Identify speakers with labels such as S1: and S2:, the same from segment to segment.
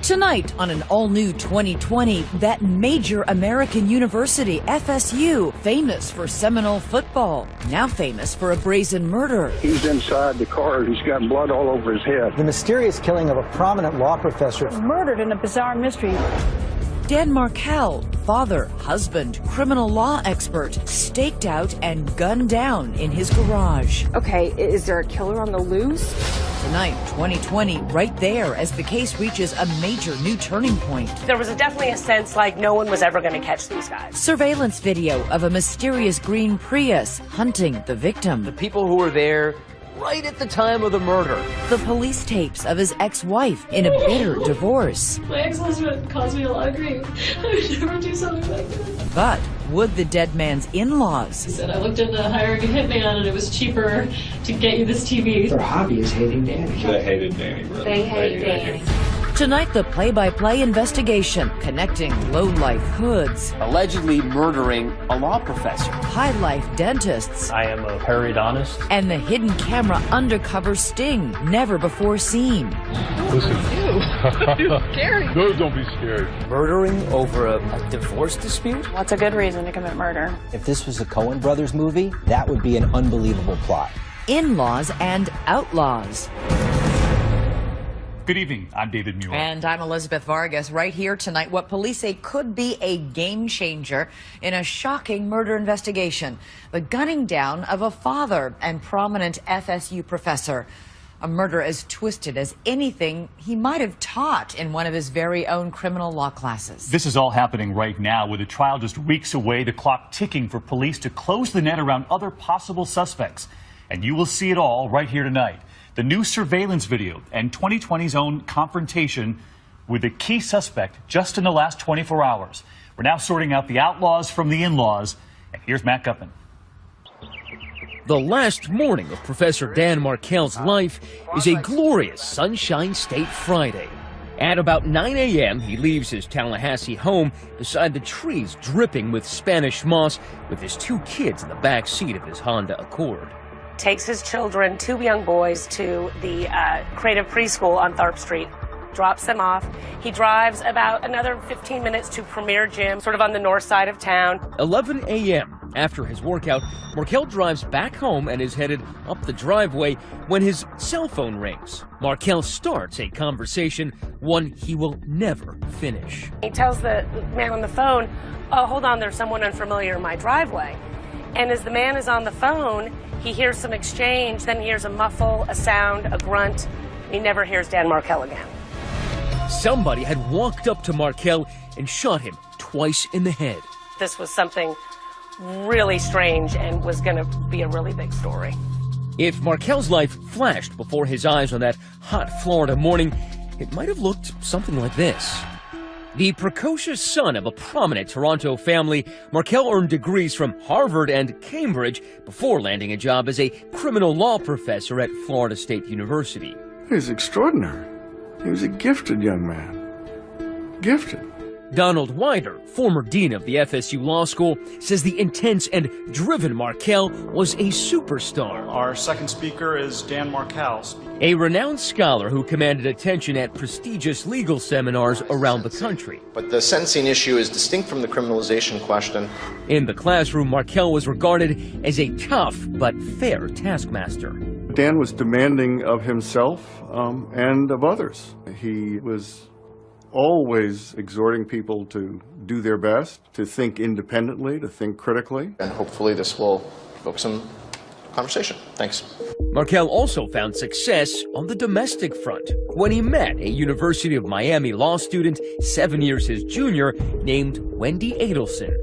S1: Tonight on an all-new 2020, that major American university, FSU, famous for Seminole football, now famous for a brazen murder.
S2: He's inside the car. He's got blood all over his head.
S3: The mysterious killing of a prominent law professor.
S4: Murdered in a bizarre mystery.
S1: Dan Markel, father, husband, criminal law expert, staked out and gunned down in his garage.
S4: Okay, is there a killer on the loose?
S1: Tonight, 2020, right there as the case reaches a major new turning point.
S5: There was definitely a sense like no one was ever going to catch these guys.
S1: Surveillance video of a mysterious green Prius hunting the victim.
S6: The people who were there right at the time of the murder.
S1: The police tapes of his ex-wife in a bitter divorce.
S7: My ex-husband caused me a lot of grief. I would never do something like that.
S1: But would the dead man's in-laws?
S7: He said, I looked into hiring a hitman and it was cheaper to get you this TV.
S8: Their hobby is hating Danny.
S9: They hated Danny, really.
S7: They hate Danny.
S1: Tonight, the play-by-play investigation connecting low-life hoods,
S6: Allegedly murdering a law professor.
S1: high-life dentists,
S10: I am a periodontist.
S1: and the hidden camera undercover sting never before seen.
S9: Listen.
S7: Scary.
S9: No, don't be scared.
S6: Murdering over a divorce dispute?
S4: What's a good reason to commit murder?
S3: If this was a Coen Brothers movie, that would be an unbelievable plot.
S1: In-laws and outlaws.
S11: Good evening. I'm David Muir.
S1: And I'm Elizabeth Vargas. Right here tonight, what police say could be a game changer in a shocking murder investigation. The gunning down of a father and prominent FSU professor. A murder as twisted as anything he might have taught in one of his very own criminal law classes.
S11: This is all happening right now with the trial just weeks away, the clock ticking for police to close the net around other possible suspects. And you will see it all right here tonight. The new surveillance video and 2020's own confrontation with a key suspect just in the last 24 hours. We're now sorting out the outlaws from the in-laws. And here's Matt Gutman.
S12: The last morning of Professor Dan Markel's life is a glorious Sunshine State Friday. At about 9 a.m., he leaves his Tallahassee home beside the trees dripping with Spanish moss with his two kids in the back seat of his Honda Accord.
S5: Takes his children, two young boys, to the creative preschool on Tharp Street, drops them off. He drives about another 15 minutes to Premier Gym, sort of on the north side of town.
S12: 11 a.m. After his workout, Markel drives back home and is headed up the driveway when his cell phone rings. Markel starts a conversation, one he will never finish.
S5: He tells the man on the phone, oh, hold on, there's someone unfamiliar in my driveway. And as the man is on the phone, he hears some exchange, then he hears a muffle, a sound, a grunt. He never hears Dan Markel again.
S12: Somebody had walked up to Markel and shot him twice in the head.
S5: This was something really strange and was going to be a really big story.
S12: If Markel's life flashed before his eyes on that hot Florida morning, it might have looked something like this. The precocious son of a prominent Toronto family, Markel earned degrees from Harvard and Cambridge before landing a job as a criminal law professor at Florida State University.
S13: He's extraordinary. He was a gifted young man. Gifted.
S12: Donald Wider, former dean of the FSU Law School, says the intense and driven Markel was a superstar.
S14: Our second speaker is Dan Markel.
S12: A renowned scholar who commanded attention at prestigious legal seminars around the country.
S15: But the sentencing issue is distinct from the criminalization question.
S12: In the classroom, Markel was regarded as a tough but fair taskmaster.
S13: Dan was demanding of himself and of others. He was always exhorting people to do their best, to think independently, to think critically.
S15: And hopefully this will provoke some conversation. Thanks.
S12: Markel also found success on the domestic front when he met a University of Miami law student 7 years his junior named Wendy Adelson.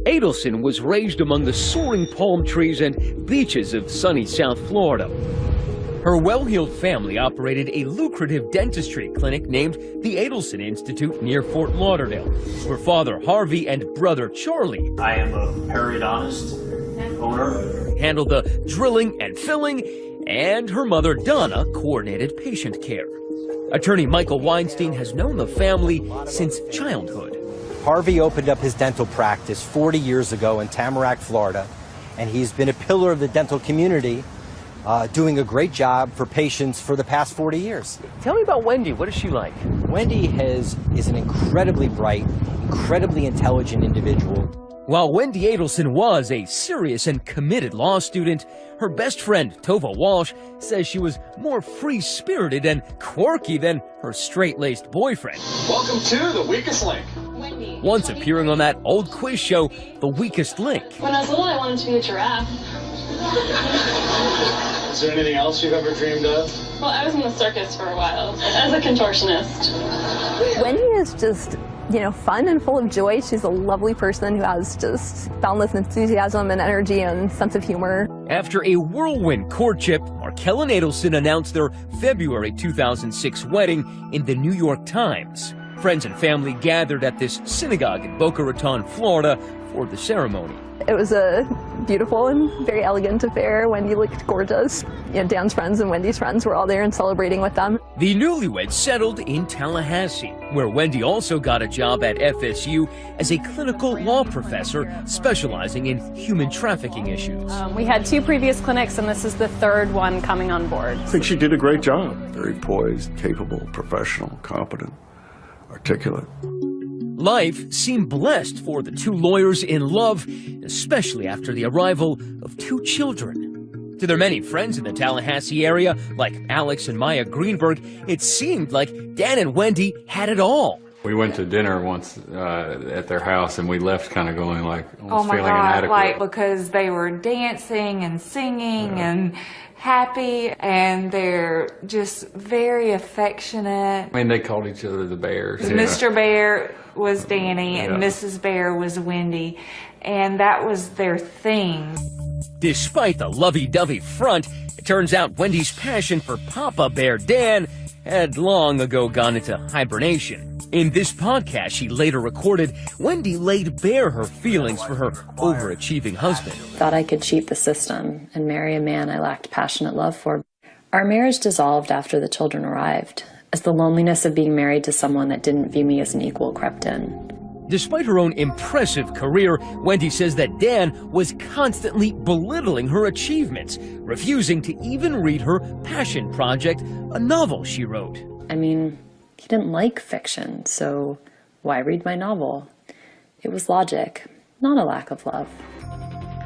S12: Adelson was raised among the soaring palm trees and beaches of sunny South Florida. Her well-heeled family operated a lucrative dentistry clinic named the Adelson Institute near Fort Lauderdale. Her father, Harvey, and brother, Charlie,
S10: I am a periodontist owner,
S12: handled the drilling and filling, and her mother, Donna, coordinated patient care. Attorney Michael Weinstein has known the family since childhood.
S3: Harvey opened up his dental practice 40 years ago in Tamarack, Florida, and he's been a pillar of the dental community doing a great job for patients for the past 40 years.
S6: Tell me about Wendy. What is she like?
S3: Wendy is an incredibly bright, incredibly intelligent individual.
S12: While Wendy Adelson was a serious and committed law student, her best friend, Tova Walsh, says she was more free-spirited and quirky than her straight-laced boyfriend.
S8: Welcome to The Weakest Link.
S7: Wendy.
S12: Once appearing on that old quiz show, The Weakest Link.
S7: When I was little, I wanted to be a giraffe.
S8: Is there anything else you've ever dreamed of?
S7: Well, I was in the circus for a while as a contortionist.
S4: Wendy is just, fun and full of joy. She's a lovely person who has just boundless enthusiasm and energy and sense of humor.
S12: After a whirlwind courtship, Markel and Adelson announced their February 2006 wedding in the New York Times. Friends and family gathered at this synagogue in Boca Raton, Florida, for the ceremony.
S4: It was a beautiful and very elegant affair. Wendy looked gorgeous. Dan's friends and Wendy's friends were all there and celebrating with them.
S12: The newlyweds settled in Tallahassee, where Wendy also got a job at FSU as a clinical law professor specializing in human trafficking issues.
S4: We had 2 previous clinics, and this is the 3rd one coming on board.
S13: I think she did a great job. Very poised, capable, professional, competent, articulate.
S12: Life seemed blessed for the 2 lawyers in love, especially after the arrival of 2 children. To their many friends in the Tallahassee area, like Alex and Maya Greenberg, it seemed like Dan and Wendy had it all.
S9: We went to dinner once at their house, and we left kind of going like, almost
S16: oh my
S9: feeling
S16: God,
S9: inadequate.
S16: like because they were dancing and singing and happy, and they're just very affectionate.
S9: I mean, they called each other the Bears.
S16: Mr. Bear was Danny and
S9: Yeah.
S16: Mrs. Bear was Wendy, and that was their thing.
S12: Despite the lovey-dovey front, it turns out Wendy's passion for Papa Bear Dan had long ago gone into hibernation. In this podcast she later recorded, Wendy laid bare her feelings for her overachieving husband.
S17: Thought I could cheat the system and marry a man I lacked passionate love for. Our marriage dissolved after the children arrived, as the loneliness of being married to someone that didn't view me as an equal crept in.
S12: Despite her own impressive career, Wendy says that Dan was constantly belittling her achievements, refusing to even read her passion project, a novel she wrote.
S17: I mean, he didn't like fiction, so why read my novel? It was logic, not a lack of love.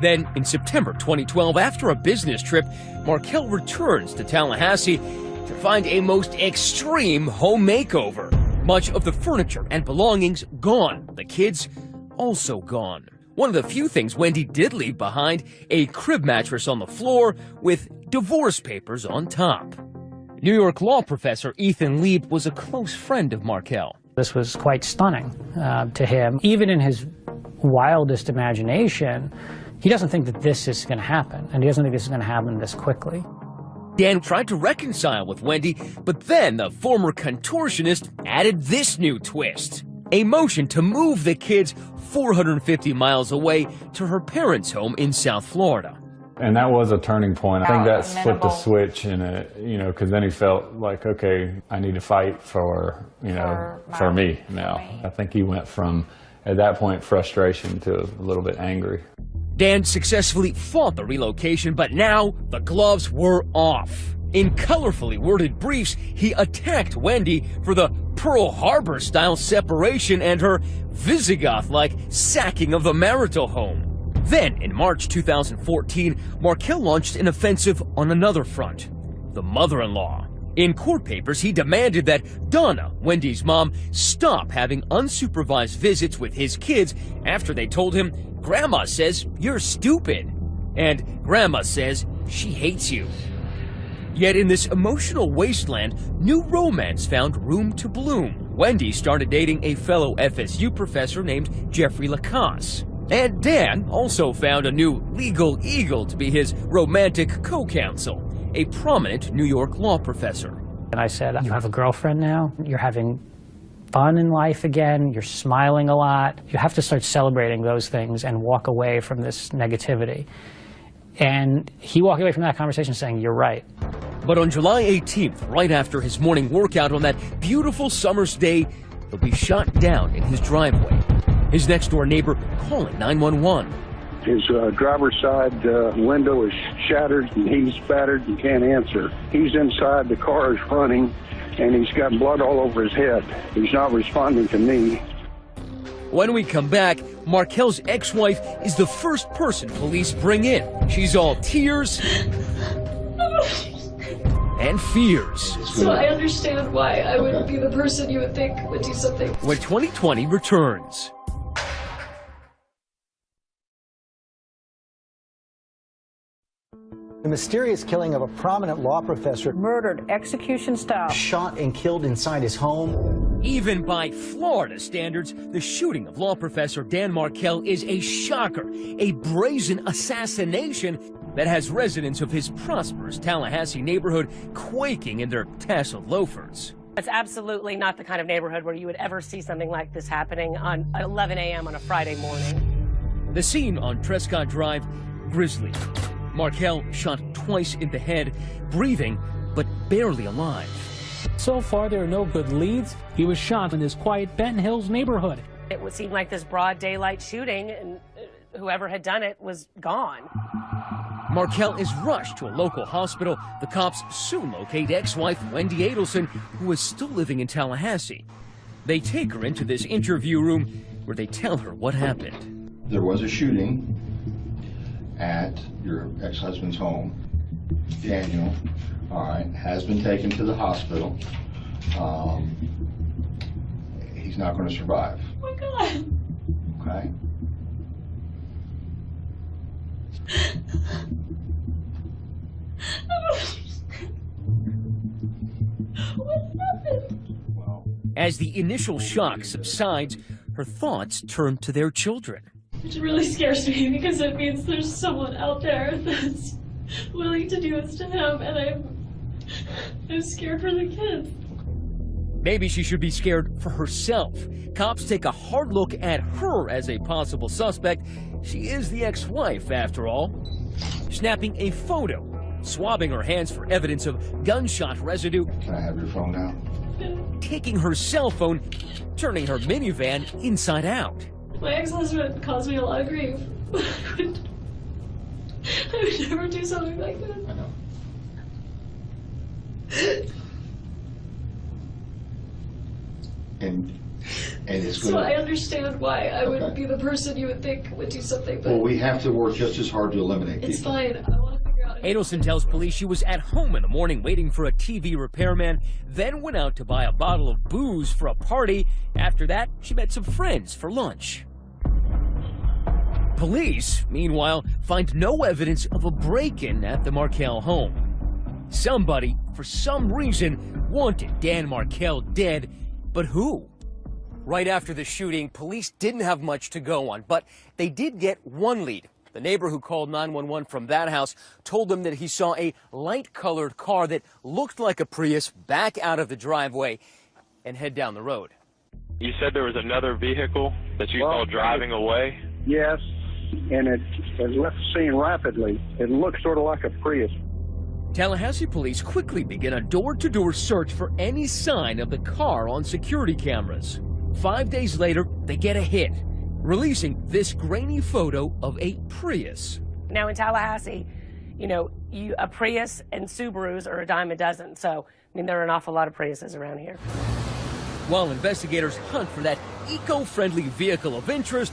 S12: Then, in September 2012, after a business trip, Markel returns to Tallahassee to find a most extreme home makeover. Much of the furniture and belongings gone. The kids also gone. One of the few things Wendy did leave behind, a crib mattress on the floor with divorce papers on top. New York law professor Ethan Lieb was a close friend of Markel.
S18: This was quite stunning to him. Even in his wildest imagination, he doesn't think that this is going to happen, and he doesn't think this is going to happen this quickly.
S12: Dan tried to reconcile with Wendy, but then the former contortionist added this new twist. A motion to move the kids 450 miles away to her parents' home in South Florida.
S9: And that was a turning point. I think that flipped a switch in it, because then he felt like, okay, I need to fight for me now. I think he went from, at that point, frustration to a little bit angry.
S12: Dan successfully fought the relocation, but now the gloves were off. In colorfully worded briefs, he attacked Wendy for the Pearl Harbor-style separation and her Visigoth-like sacking of the marital home. Then, in March 2014, Markel launched an offensive on another front, the mother-in-law. In court papers, he demanded that Donna, Wendy's mom, stop having unsupervised visits with his kids after they told him, "Grandma says you're stupid," and "Grandma says she hates you." Yet in this emotional wasteland, new romance found room to bloom. Wendy started dating a fellow FSU professor named Jeffrey Lacasse. And Dan also found a new legal eagle to be his romantic co-counsel, a prominent New York law professor.
S18: And I said, "You have a girlfriend now? You're having fun in life again? You're smiling a lot. You have to start celebrating those things and walk away from this negativity." And he walked away from that conversation saying, "You're right."
S12: But on July 18th, right after his morning workout on that beautiful summer's day, he'll be shot down in his driveway. His next-door neighbor calling 911.
S2: His driver's side window is shattered, and he's battered and can't answer. He's inside, the car is running, and he's got blood all over his head. He's not responding to me.
S12: When we come back, Markel's ex-wife is the first person police bring in. She's all tears and fears.
S7: So I understand why I wouldn't be the person you would think would do something.
S12: When 2020 returns.
S19: The mysterious killing of a prominent law professor, murdered execution style, shot and killed inside his home.
S12: Even by Florida standards, the shooting of law professor Dan Markel is a shocker, a brazen assassination that has residents of his prosperous Tallahassee neighborhood quaking in their tasseled loafers.
S5: It's absolutely not the kind of neighborhood where you would ever see something like this happening on 11 a.m. on a Friday morning.
S12: The scene on Trescott Drive, grisly. Markel shot twice in the head, breathing, but barely alive.
S20: So far, there are no good leads. He was shot in his quiet Benton Hills neighborhood.
S5: It would seem like this broad daylight shooting, and whoever had done it was gone.
S12: Markel is rushed to a local hospital. The cops soon locate ex-wife Wendy Adelson, who is still living in Tallahassee. They take her into this interview room where they tell her what happened.
S21: There was a shooting at your ex-husband's home. Daniel, all right, has been taken to the hospital. He's not going to survive.
S7: Oh my God.
S21: Okay.
S7: What happened?
S12: As the initial shock subsides, her thoughts turn to their children.
S7: Which really scares me because it means there's someone out there that's willing to do this to him, and I'm scared for the kids.
S12: Maybe she should be scared for herself. Cops take a hard look at her as a possible suspect. She is the ex-wife, after all. Snapping a photo, swabbing her hands for evidence of gunshot residue.
S21: Can I have your phone now?
S12: Taking her cell phone, turning her minivan inside out.
S7: My ex-husband caused me a lot of grief. I would never do something like this.
S21: I know. And it's good.
S7: So I understand why I wouldn't be the person you would think would do something, but...
S21: Well, we have to work just as hard to eliminate people.
S7: It's fine. I want to figure out...
S12: Adelson tells police she was at home in the morning waiting for a TV repairman, then went out to buy a bottle of booze for a party. After that, she met some friends for lunch. Police, meanwhile, find no evidence of a break-in at the Markel home. Somebody, for some reason, wanted Dan Markel dead, but who? Right after the shooting, police didn't have much to go on, but they did get one lead. The neighbor who called 911 from that house told them that he saw a light-colored car that looked like a Prius back out of the driveway and head down the road.
S22: You said there was another vehicle that you saw driving away?
S2: Yes, and it left the scene rapidly. It looked sort of like a Prius.
S12: Tallahassee police quickly begin a door-to-door search for any sign of the car on security cameras. 5 days later, they get a hit, releasing this grainy photo of a Prius.
S5: Now in Tallahassee, you know, a Prius and Subarus are a dime a dozen. So, I mean, there are an awful lot of Priuses around here.
S12: While investigators hunt for that eco-friendly vehicle of interest,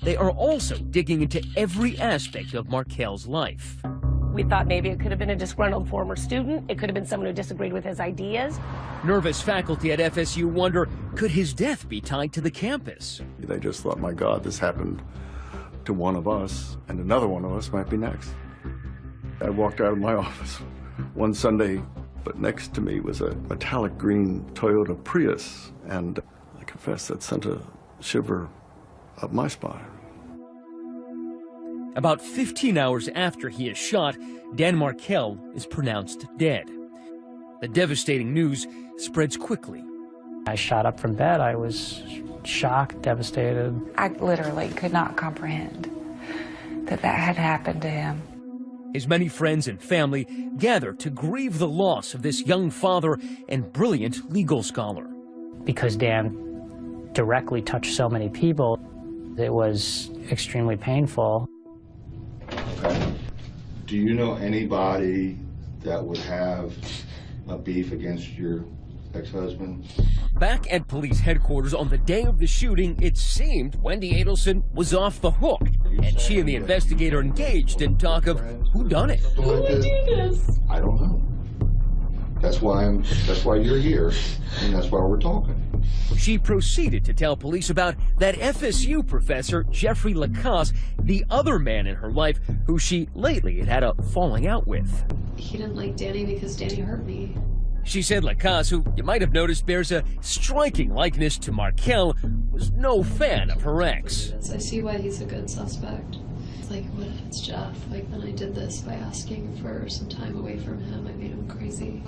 S12: they are also digging into every aspect of Markel's life.
S5: We thought maybe it could have been a disgruntled former student. It could have been someone who disagreed with his ideas.
S12: Nervous faculty at FSU wonder, could his death be tied to the campus?
S13: They just thought, my God, this happened to one of us, and another one of us might be next. I walked out of my office one Sunday, but next to me was a metallic green Toyota Prius, and I confess that sent a shiver up my spine.
S12: About 15 hours after he is shot, Dan Markel is pronounced dead. The devastating news spreads quickly.
S18: I shot up from bed. I was shocked, devastated.
S16: I literally could not comprehend that that had happened to him.
S12: His many friends and family gather to grieve the loss of this young father and brilliant legal scholar.
S18: Because Dan directly touched so many people, it was extremely painful.
S21: Do you know anybody that would have a beef against your ex-husband?
S12: Back at police headquarters on the day of the shooting, it seemed Wendy Adelson was off the hook, and she and the investigator engaged in talk of who done it.
S7: Who would do this?
S21: I don't know. That's why you're here, and that's why we're talking.
S12: She proceeded to tell police about that FSU professor, Jeffrey Lacasse, the other man in her life who she lately had had a falling out with.
S7: He didn't like Danny because Danny hurt me.
S12: She said Lacasse, who you might have noticed bears a striking likeness to Markel, was no fan of her ex.
S7: I see why he's a good suspect. It's like, what if it's Jeff? Like, when I did this by asking for some time away from him, I made him crazy.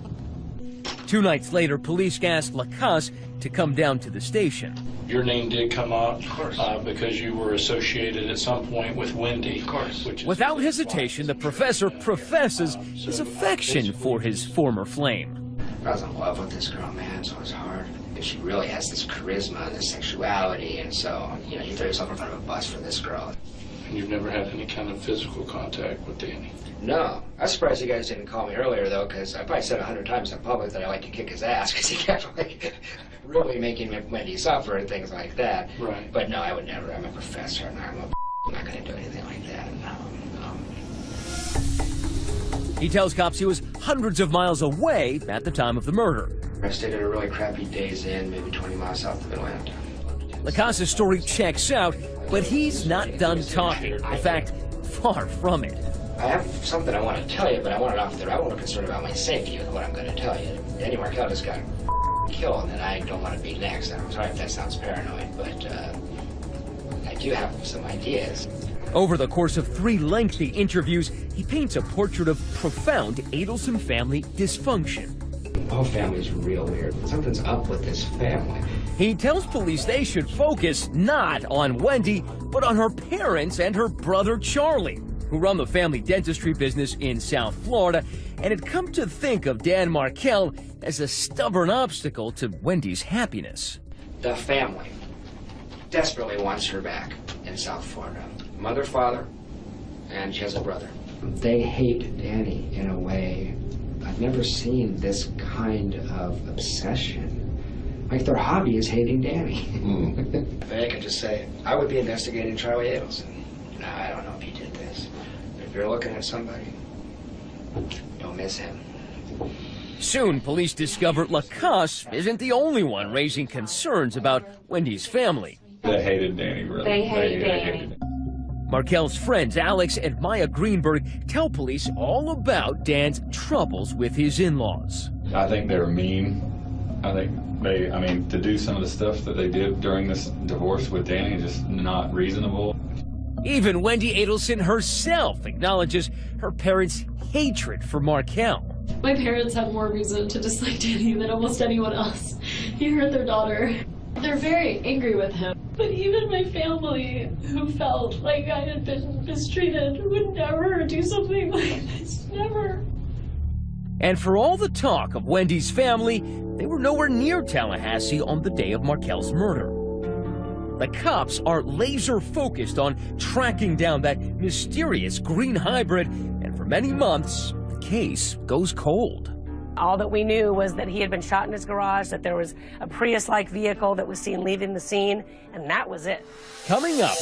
S12: 2 nights later, police asked Lacasse to come down to the station.
S1: Your name did come up because you were associated at some point with Wendy. Of course.
S12: Without hesitation, the professor professes his affection for his former flame.
S11: I was in love with this girl, man, so it's hard. She really has this charisma and this sexuality, and so, you know, you throw yourself in front of a bus for this girl.
S1: And you've never had any kind of physical contact with Danny?
S11: No. I was surprised you guys didn't call me earlier, though, because I probably said 100 times in public that I like to kick his ass, because he kept, like, really making Wendy suffer and things like that.
S1: Right.
S11: But no, I would never. I'm a professor, and I'm not going to do anything like that. No.
S12: He tells cops he was hundreds of miles away at the time of the murder.
S11: I stayed at a really crappy Days Inn, maybe 20 miles south of Atlanta.
S12: Lacasse's story checks out, but he's not done talking. In fact, far from it.
S11: I have something I want to tell you, but I want it off there. I'm more concerned about my safety with what I'm going to tell you. Danny Markel just got killed, and I don't want to be next. I'm sorry if that sounds paranoid, but I do have some ideas.
S12: Over the course of 3 lengthy interviews, he paints a portrait of profound Adelson family dysfunction.
S11: The whole family's real weird. Something's up with this family.
S12: He tells police they should focus not on Wendy, but on her parents and her brother Charlie, who run the family dentistry business in South Florida, and had come to think of Dan Markel as a stubborn obstacle to Wendy's happiness.
S11: The family desperately wants her back in South Florida. Mother, father, and she has a brother. They hate Danny in a way I've never seen. This kind of obsession. Like their hobby is hating Danny. If I can just say, I would be investigating Charlie Adelson. No, I don't know if he did this. If you're looking at somebody, don't miss him.
S12: Soon, police discover Lacasse isn't the only one raising concerns about Wendy's family.
S9: They hated Danny, really.
S16: They hate Danny.
S12: Markel's friends, Alex and Maya Greenberg, tell police all about Dan's troubles with his in-laws.
S9: I think they were mean. I mean, to do some of the stuff that they did during this divorce with Danny is just not reasonable.
S12: Even Wendy Adelson herself acknowledges her parents' hatred for Markel.
S7: My parents have more reason to dislike Danny than almost anyone else. He hurt their daughter. They're very angry with him. But even my family, who felt like I had been mistreated, would never do something like this. Never.
S12: And for all the talk of Wendy's family, they were nowhere near Tallahassee on the day of Markel's murder. The cops are laser focused on tracking down that mysterious green hybrid, and for many months, the case goes cold.
S5: All that we knew was that he had been shot in his garage, that there was a Prius-like vehicle that was seen leaving the scene, and that was it.
S12: Coming up.